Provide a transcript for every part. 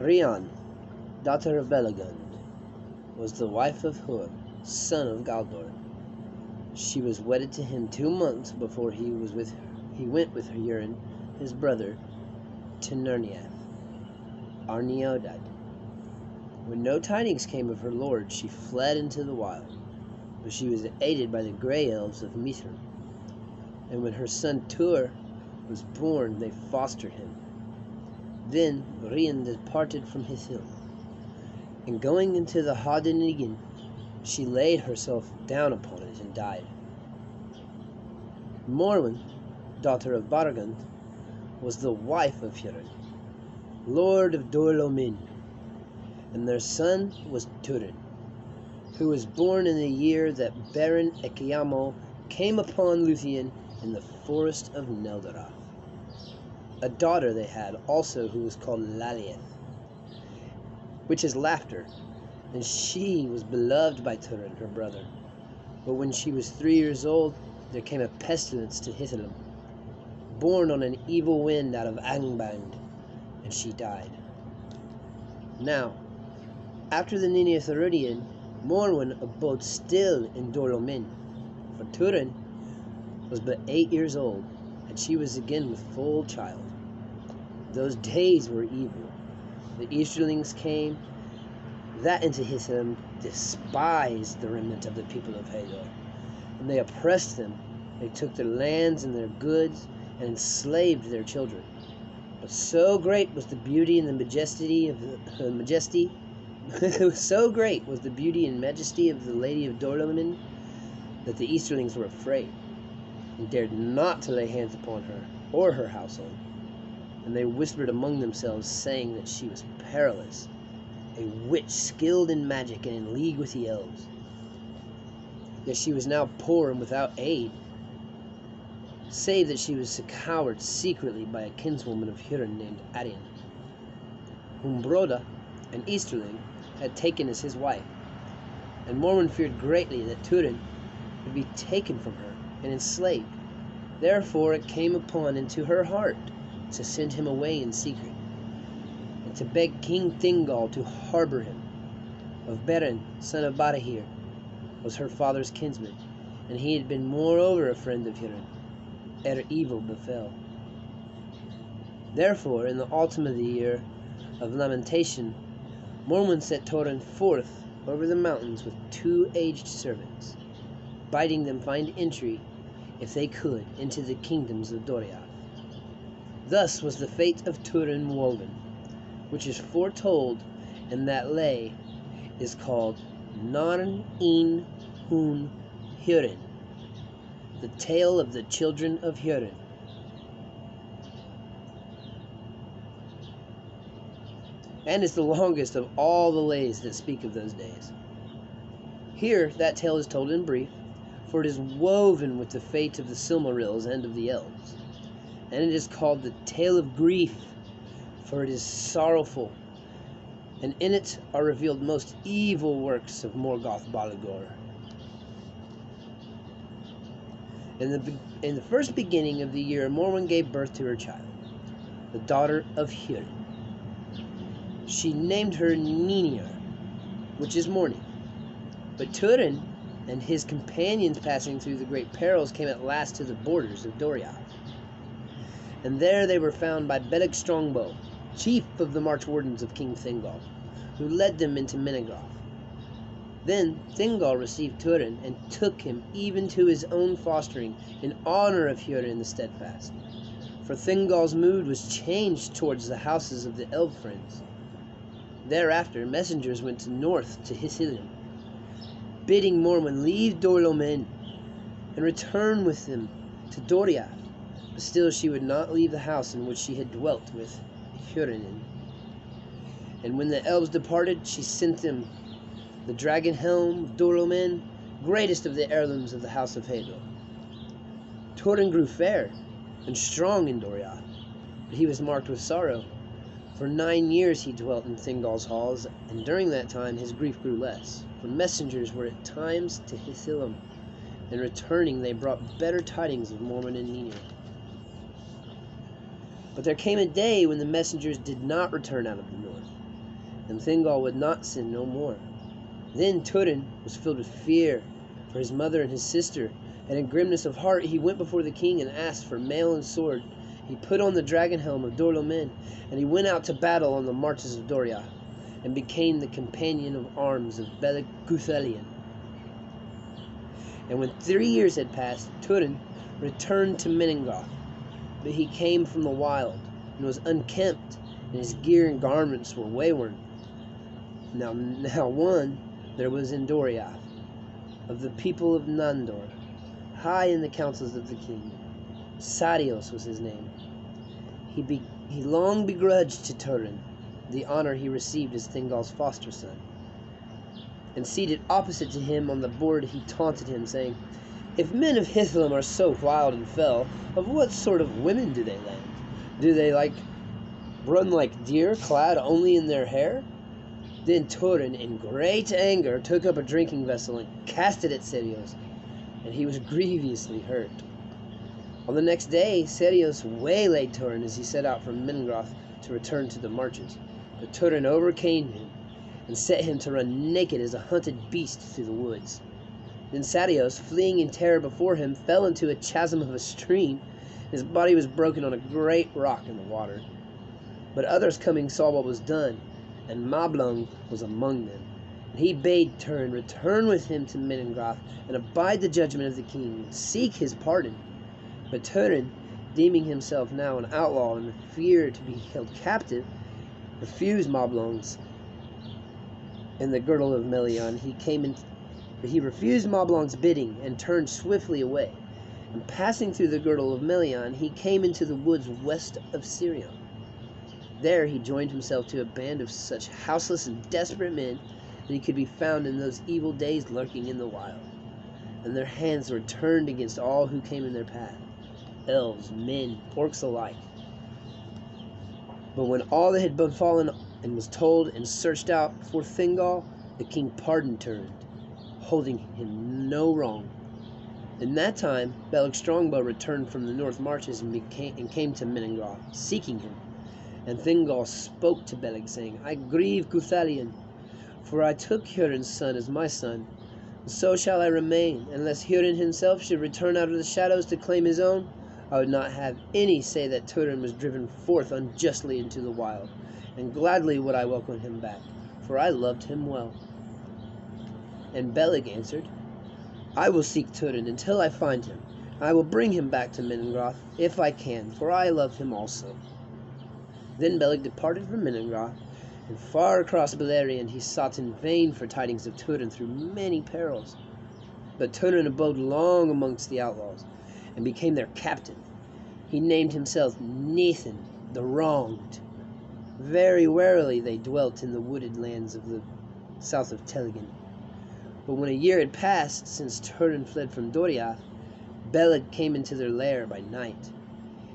Rhiann, daughter of Belegund, was the wife of Hur, son of Galdor. She was wedded to him 2 months before he went with Hurin, his brother, to Nerniath, Arneodad. When no tidings came of her lord, she fled into the wild, but she was aided by the grey elves of Mithrin. And when her son Tur was born, they fostered him. Then Rhiann departed from Hithilim, and going into the Hadenigin, she laid herself down upon it and died. Morwen, daughter of Bargund, was the wife of Hurin, lord of Dorlomin, and their son was Túrin, who was born in the year that Baron Ekiamo came upon Luthien in the forest of Neldaroth. A daughter they had also who was called Lalieth, which is laughter, and she was beloved by Túrin, her brother. But when she was 3 years old, there came a pestilence to Hithilim, born on an evil wind out of Angband, and she died. Now, after the Ninetharudian, Morwen abode still in Dorlomin, for Túrin was but 8 years old, and she was again with full child. Those days were evil. The Easterlings came, that into Hithilim despised the remnant of the people of Hador, and they oppressed them. They took their lands and their goods, and enslaved their children. But so great was the beauty and the majesty of so great was the beauty and majesty of the Lady of Dorlomin that the Easterlings were afraid, and dared not to lay hands upon her or her household. And they whispered among themselves, saying that she was perilous, a witch skilled in magic and in league with the elves. Yet she was now poor and without aid, save that she was succored secretly by a kinswoman of Hurin named Adin, whom Broda, an Easterling, had taken as his wife. And Morwen feared greatly that Túrin would be taken from her and enslaved. Therefore it came into her heart to send him away in secret, and to beg King Thingol to harbor him. Of Beren, son of Barahir, was her father's kinsman, and he had been moreover a friend of Hurin, ere evil befell. Therefore, in the autumn of the year of lamentation, Morwen sent Túrin forth over the mountains with 2 aged servants, bidding them find entry, if they could, into the kingdoms of Doriath. Thus was the fate of Túrin woven, which is foretold in that lay is called Narn in Hun Hurin, the tale of the children of Hurin. And is the longest of all the lays that speak of those days. Here that tale is told in brief, for it is woven with the fate of the Silmarils and of the elves. And it is called the Tale of Grief, for it is sorrowful, and in it are revealed most evil works of Morgoth Balagor. In the first beginning of the year, Morwen gave birth to her child, the daughter of Hurin. She named her Ninir, which is morning. But Túrin and his companions, passing through the great perils, came at last to the borders of Doriath. And there they were found by Beleg Strongbow, chief of the March Wardens of King Thingol, who led them into Menegroth. Then Thingol received Túrin and took him even to his own fostering in honor of Hurin the Steadfast. For Thingol's mood was changed towards the houses of the elf friends. Thereafter messengers went to north to Hithilim, bidding Morwen leave Dorlomin and return with them to Doriath. But still she would not leave the house in which she had dwelt with Hurin. And when the elves departed, she sent them the dragon helm of Dorlomin, greatest of the heirlooms of the house of Hador. Túrin grew fair and strong in Doriath, but he was marked with sorrow. For 9 years he dwelt in Thingol's halls, and during that time his grief grew less, for messengers were at times to Hithilim, and returning they brought better tidings of Morwen and Ninir. But there came a day when the messengers did not return out of the north, and Thingol would not sin no more. Then Túrin was filled with fear for his mother and his sister, and in grimness of heart he went before the king and asked for mail and sword. He put on the dragon helm of Dorlomen, and he went out to battle on the marches of Doriath, and became the companion of arms of Beleg Guthalion. And when 3 years had passed, Túrin returned to Menengoth, but he came from the wild, and was unkempt, and his gear and garments were wayward. Now one there was in Doriath, of the people of Nandor, high in the councils of the king. Sadios was his name. He long begrudged to Túrin the honor he received as Thingol's foster son. And seated opposite to him on the board he taunted him, saying, "If men of Hithlum are so wild and fell, of what sort of women do they land? Do they run like deer, clad only in their hair?" Then Túrin, in great anger, took up a drinking vessel and cast it at Sadios, and he was grievously hurt. On the next day, Sadios waylaid Túrin as he set out from Menengoth to return to the marches. But Túrin overcame him and set him to run naked as a hunted beast through the woods. Then Sadios, fleeing in terror before him, fell into a chasm of a stream. His body was broken on a great rock in the water. But others coming saw what was done, and Mablung was among them. And he bade Túrin return with him to Menengoth, and abide the judgment of the king, and seek his pardon. But Túrin, deeming himself now an outlaw and feared to be held captive, refused Mablung's in the girdle of Melion. He refused Mablung's bidding and turned swiftly away. And passing through the girdle of Melion, he came into the woods west of Sirion. There he joined himself to a band of such houseless and desperate men that he could be found in those evil days lurking in the wild. And their hands were turned against all who came in their path, elves, men, orcs alike. But when all that had befallen and was told and searched out for Thingol, the king pardoned Túrin, holding him no wrong. In that time, Beleg Strongbow returned from the north marches and came to Menengoth, seeking him. And Thingol spoke to Beleg, saying, "I grieve Guthalion, for I took Hurin's son as my son, and so shall I remain, unless Hurin himself should return out of the shadows to claim his own. I would not have any say that Túrin was driven forth unjustly into the wild, and gladly would I welcome him back, for I loved him well." And Beleg answered, "I will seek Túrin until I find him. I will bring him back to Menengoth, if I can, for I love him also." Then Beleg departed from Menengoth, and far across Beleriand he sought in vain for tidings of Túrin through many perils. But Túrin abode long amongst the outlaws, and became their captain. He named himself Nathan the Wronged. Very warily they dwelt in the wooded lands of the south of Telligen. But when a year had passed since Túrin fled from Doriath, Beleg came into their lair by night.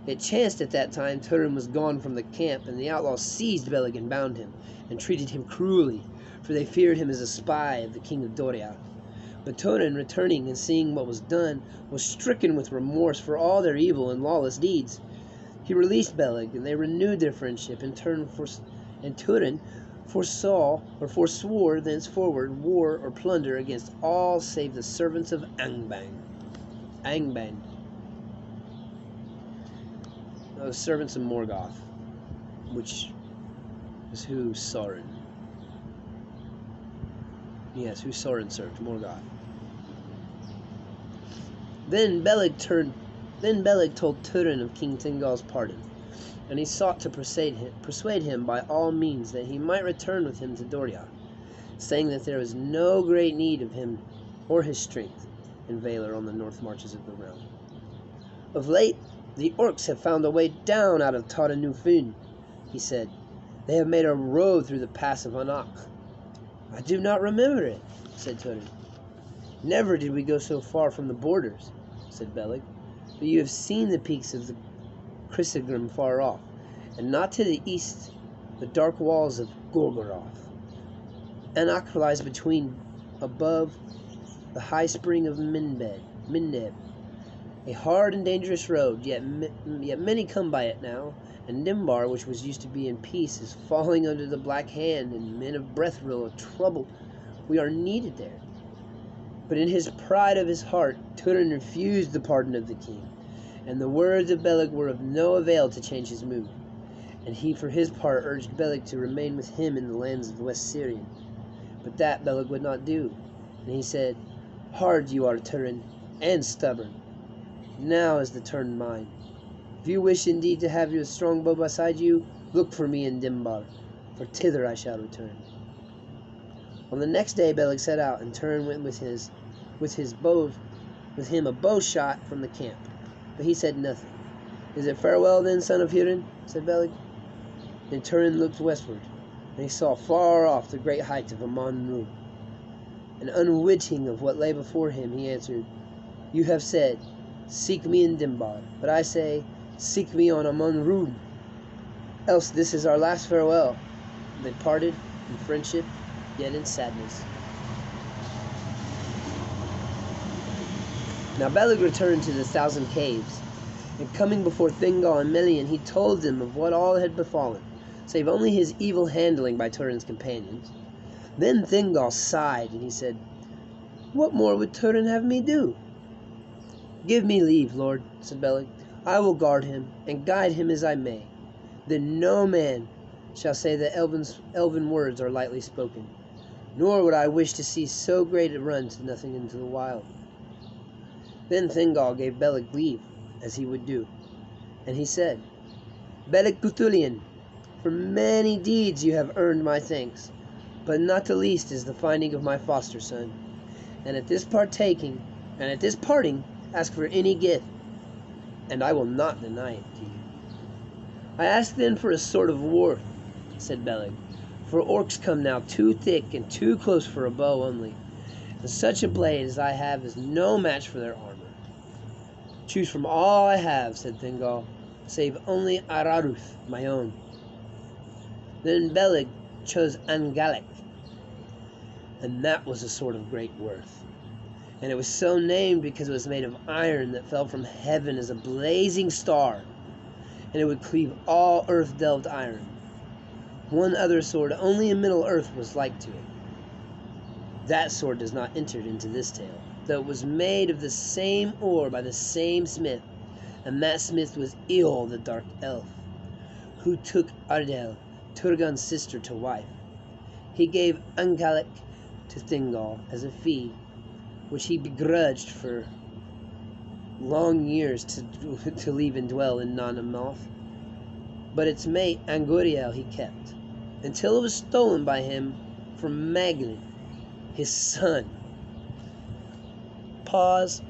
It chanced at that time Túrin was gone from the camp, and the outlaws seized Beleg and bound him, and treated him cruelly, for they feared him as a spy of the king of Doriath. But Túrin, returning and seeing what was done, was stricken with remorse for all their evil and lawless deeds. He released Beleg, and they renewed their friendship, and Túrin forswore thenceforward war or plunder against all save the servants of Angband. The servants of Morgoth, which is who Sauron served, Morgoth. Then Beleg told Túrin of King Thingol's pardon, and he sought to persuade him by all means that he might return with him to Doriath, saying that there was no great need of him or his strength in Valar on the north marches of the realm. Of late, the orcs have found a way down out of Tara Nufin, he said. They have made a road through the pass of Anak. I do not remember it, said Túrin. Never did we go so far from the borders, said Beleg. But you have seen the peaks of the Crisegrim far off, and not to the east the dark walls of Gorgoroth. Anak lies above the high spring of Mindeb, a hard and dangerous road, yet many come by it now, And Dimbar, which was used to be in peace, is falling under the Black Hand, and men of Brethil are troubled. We are needed there. But in his pride of his heart, Túrin refused the pardon of the king, and the words of Beleg were of no avail to change his mood. And he, for his part, urged Beleg to remain with him in the lands of the West Syrian. But that Beleg would not do, and he said, "Hard you are, Túrin, and stubborn. Now is the turn mine. If you wish indeed to have your strong bow beside you, look for me in Dimbar, for thither I shall return." On the next day Beleg set out, and Túrin went with him a bow shot from the camp. But he said nothing. "Is it farewell then, son of Túrin?" said Beleg. Then Túrin looked westward, and he saw far off the great height of Amon Rud. And unwitting of what lay before him, he answered, "You have said, 'Seek me in Dimbar,' but I say, 'Seek me on Amon Rud.' Else this is our last farewell." They parted in friendship, yet in sadness. Now Beleg returned to the 1,000 caves, and coming before Thingol and Melian, he told them of what all had befallen, save only his evil handling by Túrin's companions. Then Thingol sighed, and he said, "What more would Túrin have me do?" "Give me leave, Lord," said Beleg. "I will guard him, and guide him as I may. Then no man shall say that elven words are lightly spoken, nor would I wish to see so great a run to nothing into the wild." Then Thingol gave Beleg leave, as he would do, and he said, "Beleg Cuthulian, for many deeds you have earned my thanks, but not the least is the finding of my foster son. And at this parting, ask for any gift, and I will not deny it to you." "I ask then for a sword of war," said Beleg, "for orcs come now too thick and too close for a bow only, and such a blade as I have is no match for their armor." "Choose from all I have," said Thingol, "save only Araruth, my own." Then Beleg chose Angalek, and that was a sword of great worth. And it was so named because it was made of iron that fell from heaven as a blazing star, and it would cleave all earth-delved iron. One other sword only in Middle Earth was like to it. That sword does not enter into this tale, though it was made of the same ore by the same smith, and that smith was Eol the Dark Elf, who took Ardel, Turgon's sister, to wife. He gave Angalek to Thingol as a fee, which he begrudged for long years to leave and dwell in Nanamoth. But its mate Anguriel he kept, until it was stolen by him from Maglin, his son. Pause